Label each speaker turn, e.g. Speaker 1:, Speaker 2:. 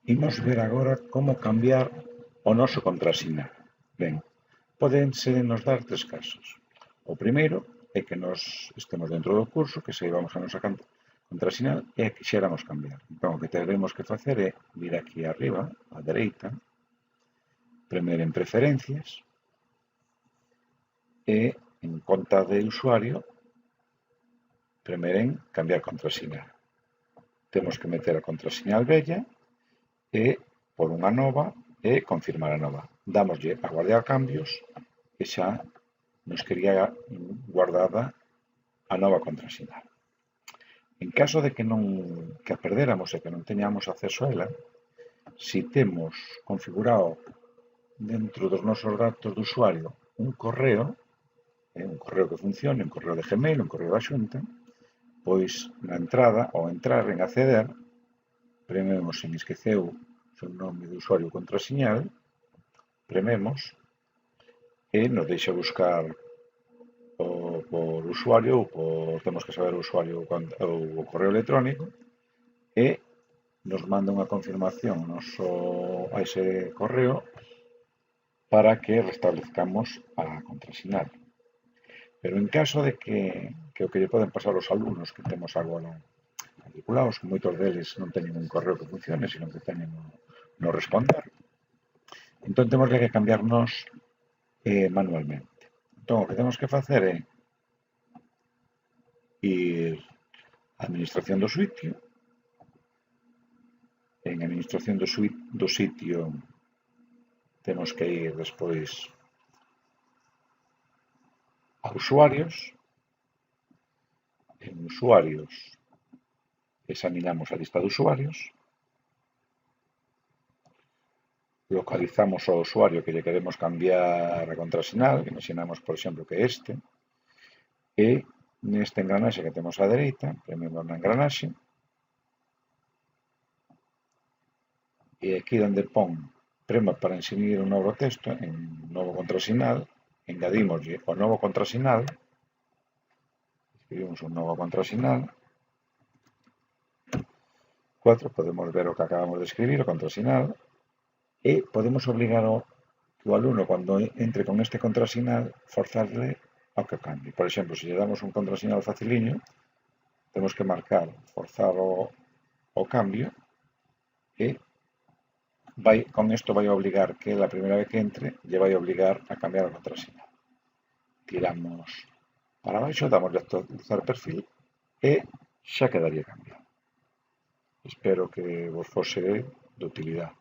Speaker 1: Imos ver agora como cambiar o noso contrasinal. Ben, pódense nos dar tres casos. O primeiro é que nos estemos dentro do curso, que saibamos a nosa contrasinal e que quixéramos cambiar. Entón, o que teremos que facer é vir aquí arriba, á dereita, premer en preferencias e en conta de usuario premer en cambiar contrasinal. Temos que meter a contrasinal vella e por unha nova e confirmar a nova. Dámoslle a guardar cambios e xa nos quería guardada a nova contrasinal. En caso de que a perdéramos e que non teñamos acceso a ela, si temos configurado dentro dos nosos datos de usuario un correo que funcione, un correo de Gmail, un correo da Xunta, pois na entrada, ao entrar en acceder, prememos en esqueceu o seu nome de usuario e contrasiñal, prememos e nos deixa buscar por usuario ou temos que saber o usuario ou o correo electrónico e nos manda unha confirmación a ese correo para que restablezcamos a contrasinal. Pero en caso de que o que lle poden pasar aos alumnos que temos agora matriculados, que moitos deles non teñen un correo que funcione, sino que teñen no responder, entón temos que cambiarnos manualmente. Entón, o que temos que facer é ir a administración do sitio. En administración do sitio temos que ir despois a usuarios. En usuarios examinamos a lista de usuarios, localizamos o usuario que lle queremos cambiar a contrasinal, que imaginamos, por exemplo, que este, e neste engranaxe que temos á dereita, prememos na engranaxe, e aquí onde pon prema para inserir un novo texto, en novo contrasinal, engadimoslle o novo contrasinal, escribimos un novo contrasinal, 4, podemos ver o que acabamos de escribir, o contrasinal, e podemos obligar que o alumno, cando entre con este contrasinal, forzarle ao que cambie. Por exemplo, se lle damos un contrasinal faciliño, temos que marcar, forzar o cambio, e con isto vai obligar que a primeira vez que entre, lle vai obligar a cambiar a contrasinal. Tiramos para baixo, damosle a actualizar perfil, e xa quedaría cambiado. Espero que vos fose de utilidade.